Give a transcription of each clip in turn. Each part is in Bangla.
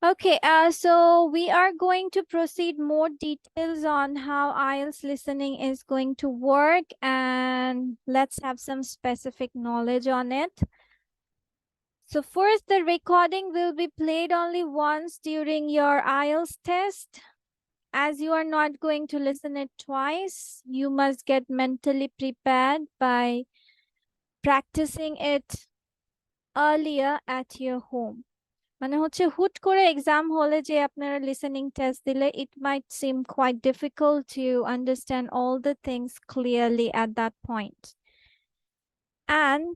Okay, so we are going to proceed more details on how IELTS listening is going to work, and let's have some specific knowledge on it. So first, the recording will be played only once during your IELTS test. As you are not going to listen it twice, you must get mentally prepared by practicing it earlier at your home. মানে হচ্ছে হুট করে এক্সাম হলে যে আপনারা লিসেনিং টেস্ট দিলে it might seem quite difficult to understand all the things clearly at that point. And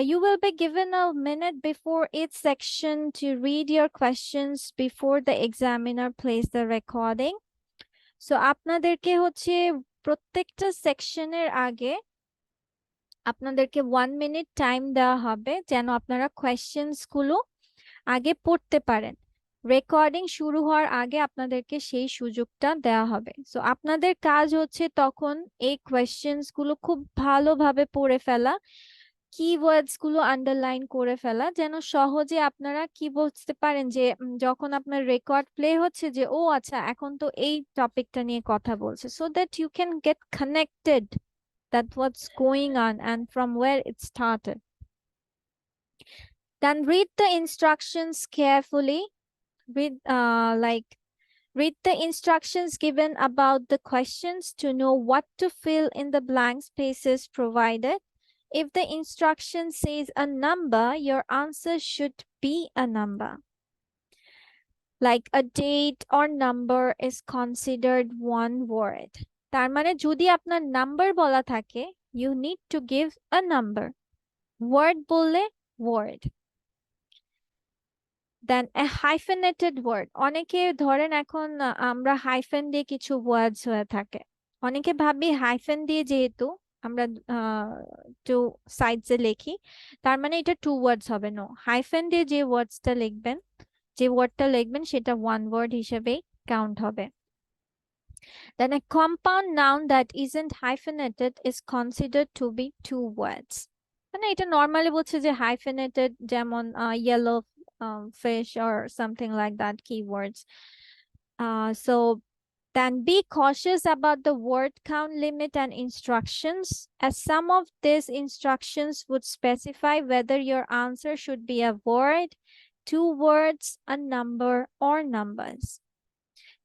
you will be given a minute before each section to read your questions before the examiner plays the recording. So আপনাদেরকে হচ্ছে প্রত্যেকটা সেকশনের আগে আপনাদেরকে 1 মিনিট টাইম দেওয়া হবে যেন আপনারা কোয়েশ্চেন্স গুলো আগে পড়তে পারেন। রেকর্ডিং শুরু হওয়ার আগে আপনাদেরকে সেই সুযোগটা দেওয়া হবে। সো আপনাদের কাজ হচ্ছে তখন এই কোয়েশ্চেন্স গুলো খুব ভালোভাবে পড়ে ফেলা, কিওয়ার্ডস গুলো আন্ডারলাইন করে ফেলা, যেন সহজে আপনারা কি বুঝতে পারেন যে যখন আপনার রেকর্ড প্লে হচ্ছে যে ও আচ্ছা এখন তো এই টপিকটা নিয়ে কথা বলছে, so that you can get connected that what's going on and from where it started. Then read the instructions carefully. Read the instructions given about the questions to know what to fill in the blank spaces provided. If the instruction says a number, your answer should be a number. Like a date or number is considered one word. তার মানে যদি আপনার নাম্বার বলা থাকে, you need to give a number. Word বললে word. Then a hyphenated word. অনেকে ধরেন এখন আমরা হাইফেন দিয়ে কিছু ওয়ার্ডস হয়ে থাকে, অনেকে ভাবি হাইফেন দিয়ে যেহেতু আমরা টু সাইডসে লিখি তার মানে এটা টু ওয়ার্ডস হবে। নো, হাইফেন দিয়ে যে ওয়ার্ডসটা লিখবেন, যে ওয়ার্ডটা লিখবেন সেটা ওয়ান ওয়ার্ড হিসেবেই কাউন্ট হবে। Then a compound noun that isn't hyphenated is considered to be two words. মানে এটা নর্মালি বলছে যে hyphenated, যেমন yellow fish or something like that, keywords. So then be cautious about the word count limit and instructions, as some of these instructions would specify whether your answer should be a word, two words, a number, or numbers.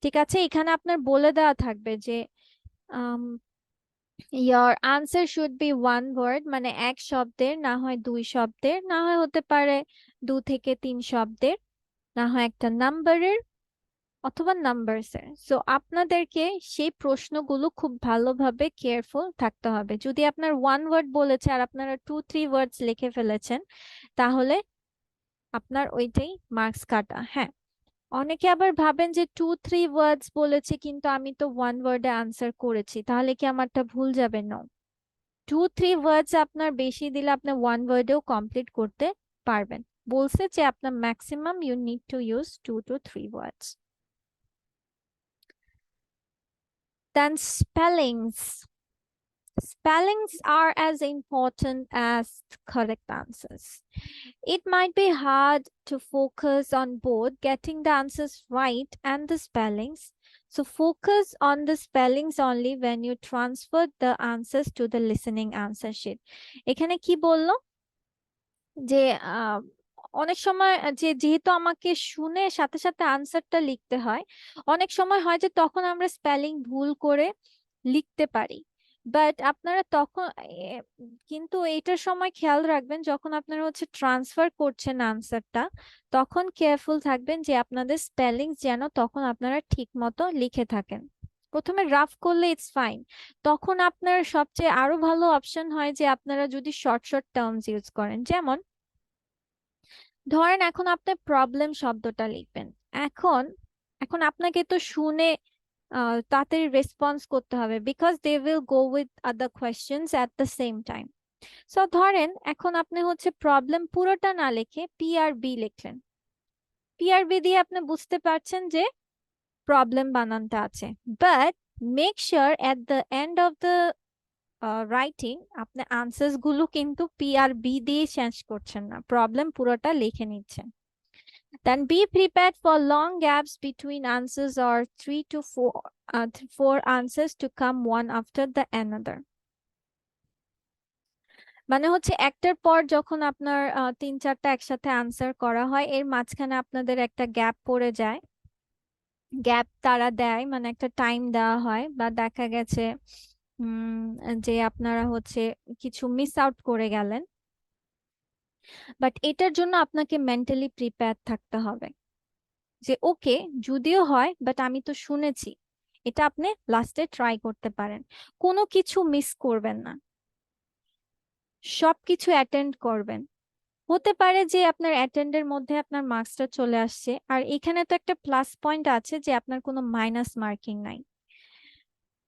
ঠিক আছে, এখানে আপনার বলে দেওয়া থাকবে যে your answer should be one word, মানে এক শব্দের, না হয় দুই শব্দের, না হয় হতে পারে 2 থেকে 3 শব্দের, না হয় একটা নাম্বারের অথবা নাম্বারসের। সো আপনাদেরকে সেই প্রশ্নগুলো খুব ভালোভাবে কেয়ারফুল থাকতে হবে। যদি আপনার ওয়ান ওয়ার্ড বলেছে আর আপনারা 2-3 ওয়ার্ডস লিখে ফেলেছেন, তাহলে আপনার ওইটাই মার্কস কাটা। হ্যাঁ, অনেকে আবার ভাবেন যে 2-3 ওয়ার্ডস বলেছে কিন্তু আমি তো ওয়ান ওয়ার্ডে আনসার করেছি, তাহলে কি আমারটা ভুল যাবে? না, 2-3 ওয়ার্ডস আপনার বেশি দিলে আপনি ওয়ান ওয়ার্ডেও কমপ্লিট করতে পারবেন। বলছে যে আপনার maximum you need to use 2 to 3 words. Then spellings. Spellings are as important as correct answers. It might be hard to focus on both getting the answers right and the spellings. So focus on the spellings only when you transfer the answers to the listening answer sheet. এখানে কি বললো যে অনেক সময় যেহেতু আমাকে শুনে সাথে সাথে আনসারটা লিখতে হয়, অনেক সময় হয় যে তখন আমরা স্পেলিং ভুল করে লিখতে পারি। বাট আপনারা তখন কিন্তু এইটার সময় খেয়াল রাখবেন যখন আপনারা হচ্ছে ট্রান্সফার করছেন আনসারটা, তখন কেয়ারফুল থাকবেন যে আপনাদের স্পেলিং যেন তখন আপনারা ঠিক মতো লিখে থাকেন। প্রথমে রাফ করলে ইটস ফাইন, তখন আপনার সবচেয়ে আরো ভালো অপশন হয় যে আপনারা যদি শর্ট শর্ট টার্মস ইউজ করেন। যেমন ধরেন এখন আপনি প্রবলেম শব্দটা লিখবেন, এখন এখন আপনাকে তো শুনে তাড়াতাড়ি রেসপন্স করতে হবে, because they will go with other questions at the same time. So ধরেন এখন আপনি হচ্ছে প্রবলেম পুরোটা না লিখে পিআরবি লিখলেন, পিআরবি দিয়ে আপনি বুঝতে পারছেন যে প্রবলেম বানানটা আছে, but make sure at the end of the writing আপনি আনসার্স গুলো কিন্তু পিআরবি দিয়ে চেঞ্জ করছেন না, প্রবলেম পুরোটা লিখে নিচ্ছেন। Then be prepared for long gaps between answers or 3 to 4 answers to come one after the another. মানে হচ্ছে একটার পর যখন আপনার 3-4টা একসাথে আনসার করা হয় এর মাঝখানে আপনাদের একটা গ্যাপ পড়ে যায়, গ্যাপ তারা দেয়, মানে একটা টাইম দেওয়া হয়, বা দেখা গেছে যে আপনারা হচ্ছে কিছু মিস আউট করে গেলেন, বাট এটার জন্য আপনাকে মেন্টালি প্রিপেয়ার থাকতে হবে যে ওকে যদিও হয় বাট আমি তো শুনেছি। এটা আপনি লাস্টে ট্রাই করতে পারেন, কোনো কিছু মিস করবেন না, সবকিছু অ্যাটেন্ড করবেন। হতে পারে যে আপনার অ্যাটেন্ডের মধ্যে আপনার মার্কসটা চলে আসছে, আর এখানে তো একটা প্লাস পয়েন্ট আছে যে আপনার কোনো মাইনাস মার্কিং নাই।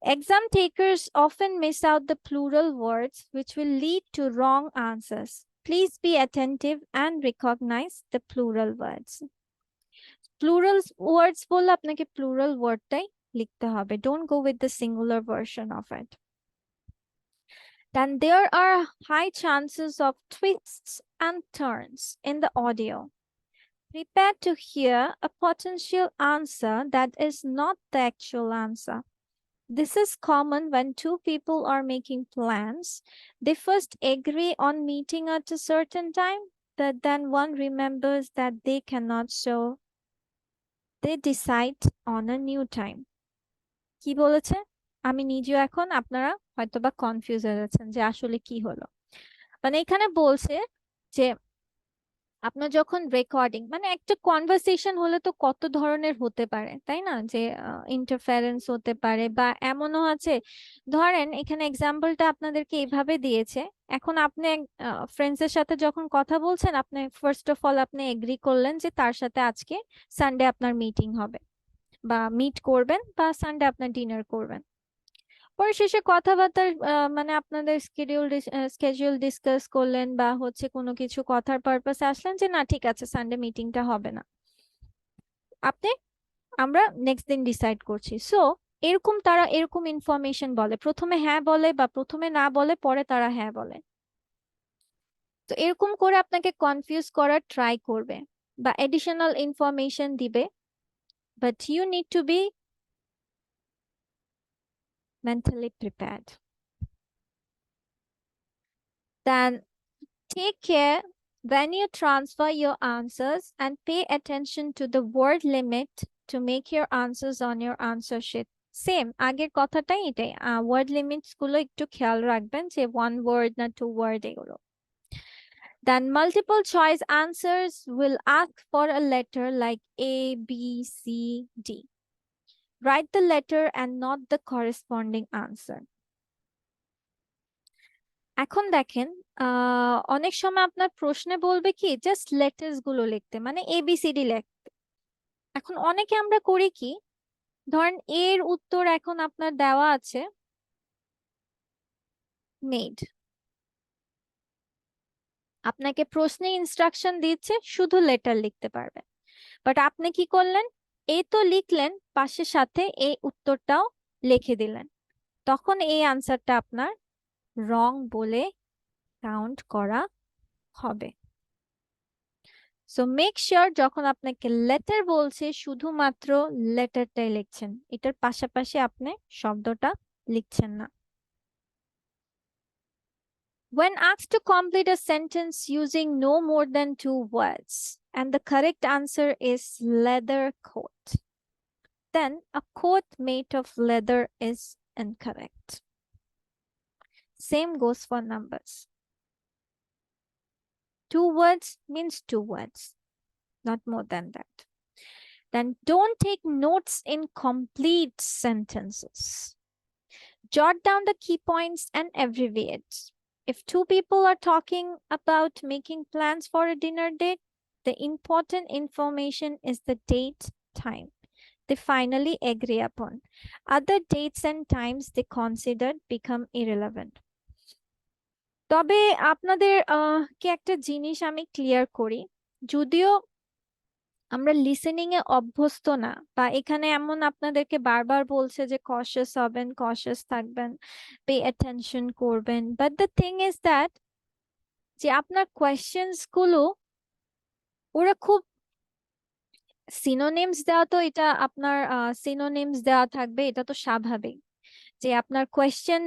Exam takers often miss out the plural words which will lead to wrong answers. Please be attentive and recognize the plural words. Plural words বললে আপনাকে plural wordটাই লিখতে হবে. Don't go with the singular version of it. Then there are high chances of twists and turns in the audio. Prepare to hear a potential answer that is not the actual answer. This is common when two people are making plans. They first agree on meeting at a certain time, but then one remembers that they cannot, so they decide on a new time. কি বলেছে আমি নিজেও এখন, আপনারা হয়তোবা কনফিউজ হয়ে যাচ্ছেন যে আসলে কি হলো। মানে এখানে বলছে যে আপনার যখন রেকর্ডিং, মানে একটা কনভারসেশন হলে তো কত ধরনের হতে পারে তাই না, যে ইন্টারফারেন্স হতে পারে, বা এমনও আছে, ধরেন এখানে এক্সাম্পলটা আপনাদেরকে এইভাবে দিয়েছে। এখন আপনি ফ্রেন্ডস এর সাথে যখন কথা বলছেন, আপনি ফার্স্ট অফ অল আপনি এগ্রি করলেন যে তার সাথে আজকে সানডে আপনার মিটিং হবে, বা মিট করবেন, বা সানডে আপনার ডিনার করবেন। পরে শেষে কথাবার্তার মানে আপনাদের স্কেডিউল ডিসকাস করলেন, বা হচ্ছে কোনো কিছু কথার পারপাসে আসলেন যে না ঠিক আছে সানডে মিটিংটা হবে না, আপনি আমরা নেক্সট দিন ডিসাইড করছি। সো এরকম তারা এরকম ইনফরমেশন বলে, প্রথমে হ্যাঁ বলে বা প্রথমে না বলে পরে তারা হ্যাঁ বলে। তো এরকম করে আপনাকে কনফিউজ করার ট্রাই করবে বা এডিশনাল ইনফরমেশন দিবে, but you need to be mentally prepared. Then take care when you transfer your answers and pay attention to the word limit to make your answers on your answer sheet. Same আগের কথাটাই, এটাই ওয়ার্ড লিমিটস গুলো একটু খেয়াল রাখবেন যে 1 ওয়ার্ড না 2 ওয়ার্ড এগুলো। Then multiple choice answers will ask for a letter like A, B, C, D. Write the letter and not the corresponding answer. এখন দেখেন অনেক সময় আপনার প্রশ্নে বলবে কি জাস্ট লেটার্স গুলো লিখতে, মানে এবিসিডি লিখতে। এখন অনেকে আমরা করি কি, ধরেন এর উত্তর এখন আপনার দেওয়া আছে মেড, আপনাকে প্রশ্নে ইনস্ট্রাকশন দিচ্ছে শুধু লেটার লিখতে পারবে, বাট আপনি কি করলেন, এ তো লিখলেন পাশের সাথে এই উত্তরটাও লিখে দিলেন, তখন এই আনসারটা আপনার রং বলে কাউন্ট করা হবে। সো মেক শিওর যখন আপনাকে লেটার বলছে শুধুমাত্র লেটারটাই লিখছেন, এটার পাশাপাশি আপনি শব্দটা লিখছেন না। When asked to complete a sentence using no more than 2 words and the correct answer is leather coat, then a coat made of leather is incorrect. Same goes for numbers. 2 words means 2 words, not more than that. Then don't take notes in complete sentences. Jot down the key points and abbreviate. If 2 people are talking about making plans for a dinner date, the important information is the date, time they finally agree upon. Other dates and times they considered become irrelevant. তবে আপনাদের কি একটা জিনিস আমি ক্লিয়ার করি, যদিও আমরা লিসেনিং এ অভ্যস্ত না, বা এখানে এমন আপনাদেরকে বারবার বলছে যে কশাস হবেন, কশাস থাকবেন, পে অ্যাটেনশন করবেন, but the thing is that যে আপনার কোয়েশ্চেন্স গুলো ওরা খুব সিনোনিমস দেওয়া তো এটা আপনার সিনোনিমস দেওয়া থাকবে, এটা তো স্বাভাবিক। যে আপনার কোয়েশ্চেন,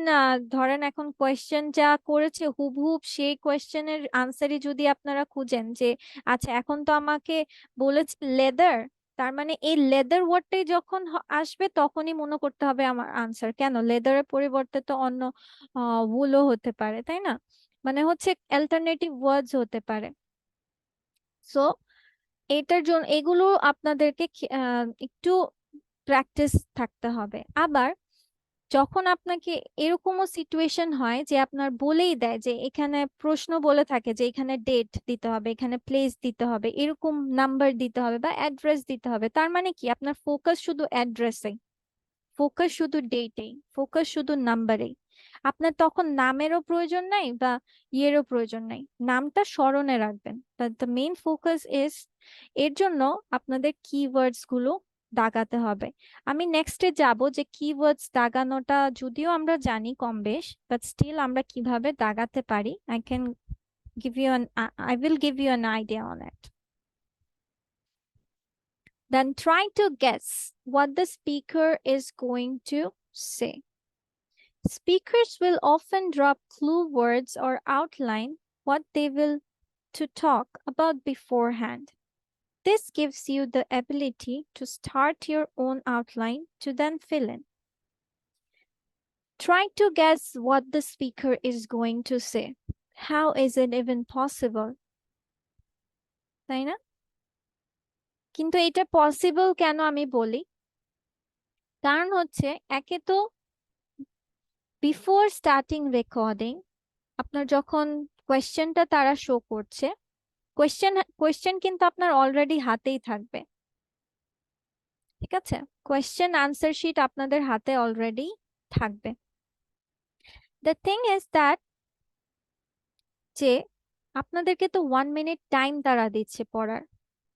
ধরেন এখন কোয়েশ্চেন যা করেছে হুবহুব সেই কোয়েশ্চেনের আনসারই যদি আপনারা খুঁজেন, যে আচ্ছা এখন তো আমাকে বলেছে লেদার, তার মানে এই লেদার ওয়ার্ডটাই যখন আসবে তখনই মনে করতে হবে আমার আনসার। কেন, লেদারের পরিবর্তে তো অন্য উলও হতে পারে, তাই না? মানে হচ্ছে অ্যালটারনেটিভ ওয়ার্ডস হতে পারে। সো এটার জন্য এগুলো আপনাদেরকে একটু প্র্যাকটিস থাকতে হবে। আবার যখন আপনাকে এরকমও সিচুয়েশন হয় যে আপনার বলেই দেয় যে এখানে প্রশ্ন বলে থাকে যে এখানে ডেট দিতে হবে, এখানে প্লেস দিতে হবে, এরকম নাম্বার দিতে হবে বা অ্যাড্রেস দিতে হবে, তার মানে কি আপনার ফোকাস শুধু অ্যাড্রেসে, ফোকাস শুধু ডেটেই, ফোকাস শুধু নাম্বারেই। আপনার তখন নামেরও প্রয়োজন নাই বা ইয়েরও প্রয়োজন নাই, নামটা স্মরণে রাখবেন, but the main focus is, এর জন্য আপনাদের কিওয়ার্ডস গুলো দাগাতে হবে। আমি নেক্সটে যাব যে কিওয়ার্ডস দাগানোটা যদিও আমরা জানি কম বেশ, বাট স্টিল আমরা কিভাবে দাগাতে পারি, I will give you an idea on it. Then try to guess what the speaker is going to say. Speakers will often drop clue words or outline what they will to talk about beforehand. This gives you the ability to start your own outline to then fill in. Try to guess what the speaker is going to say. How is it even possible? তাই না? কিন্তু এটা পসিবল কেন আমি বলি, কারণ হচ্ছে একে তো বিফোর স্টার্টিং রেকর্ডিং আপনার যখন কোয়েশ্চেনটা তারা শো করছে, কোয়েশ্চেন কিন্তু আপনার অলরেডি হাতেই থাকবে, ঠিক আছে? কোয়েশ্চেন আনসার শিট আপনাদের হাতে অলরেডি থাকবে। দ্য থিং ইজ দ্যাট, যে আপনাদেরকে তো 1 মিনিট টাইম তারা দিচ্ছে পড়ার,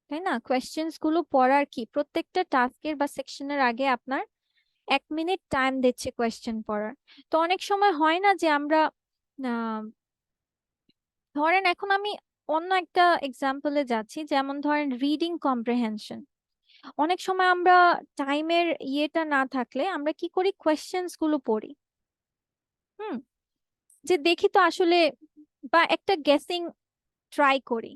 তাই না? কোয়েশ্চেন্স গুলো পড়ার কি প্রত্যেকটা টাস্কের বা সেকশনের আগে আপনার 1 মিনিট টাইম দিচ্ছে কোয়েশ্চেন পড়ার। তো অনেক সময় হয় না যে আমরা ধরেন এখন আমি অন্য একটা এক্সাম্পলে যাচ্ছি, যেমন ধরেন রিডিং কম্প্রিহেনশন। অনেক সময় আমরা টাইমের ইয়েটা না থাকলে আমরা কি করি, কোয়েশ্চেন্স গুলো পড়ি, হুম, যে দেখি তো আসলে, বা একটা গেসিং ট্রাই করি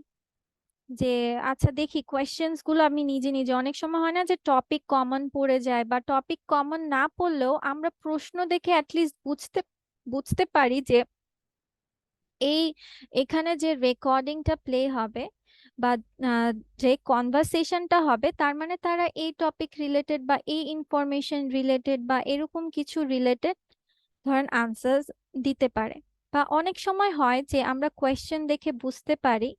যে আচ্ছা দেখি কোয়েশ্চেন্স গুলো আমি নিজে নিজে, অনেক সময় হয় না যে টপিক কমন পড়ে যায়, বা টপিক কমন না পড়লেও আমরা প্রশ্ন দেখে অ্যাটলিস্ট বুঝতে বুঝতে পারি যে এই এখানে যে রেকর্ডিংটা প্লে হবে বা যে কনভারসেশনটা হবে, তার মানে তারা এই টপিক রিলেটেড বা এই ইনফরমেশন রিলেটেড বা এরকম কিছু রিলেটেড ধরেন আনসার দিতে পারে। বা অনেক সময় হয় যে আমরা কোয়েশ্চেন দেখে বুঝতে পারি,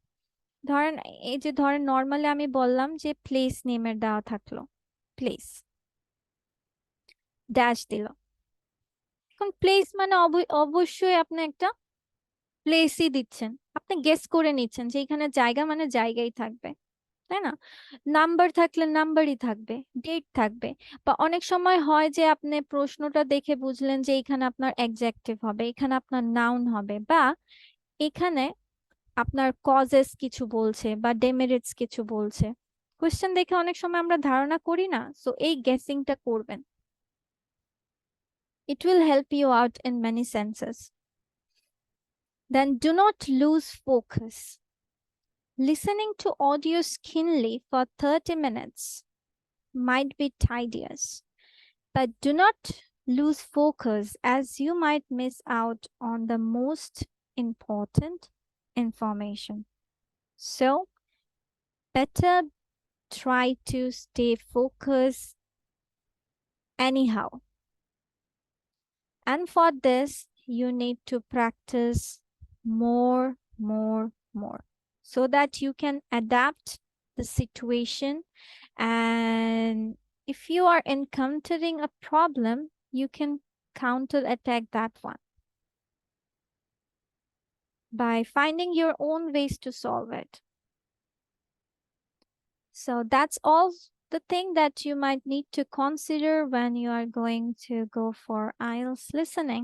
ধরেন এই যে ধরেন নর্মালি আমি বললাম যে প্লেস নেমের দেওয়া থাকলো, প্লেস ড্যাশ দিল, এখন প্লেস মানে অবশ্যই আপনি একটা প্লেসই দিচ্ছেন, আপনি গেস করে নিচ্ছেন যে এখানে জায়গা মানে জায়গাই থাকবে, তাই না? নাম্বার থাকলে নাম্বারই থাকবে, ডেট থাকবে। বা অনেক সময় হয় যে আপনি প্রশ্নটা দেখে বুঝলেন যে এখানে আপনার অ্যাডজেক্টিভ হবে, এখানে আপনার নাউন হবে, বা এখানে আপনার কজেস কিছু বলছে বা ডেমেরিটস কিছু বলছে। কোশ্চেন দেখে অনেক সময় আমরা ধারণা করি না, সো এই গেসিংটা করবেন, it will help you out in many senses. Then do not lose focus. Listening to audio keenly for 30 minutes might be tedious, but do not lose focus as you might miss out on the most important information. So, better try to stay focused anyhow. And for this, you need to practice more, so that you can adapt the situation. And if you are encountering a problem, you can counterattack that one by finding your own ways to solve it. So that's all the thing that you might need to consider when you are going to go for IELTS listening.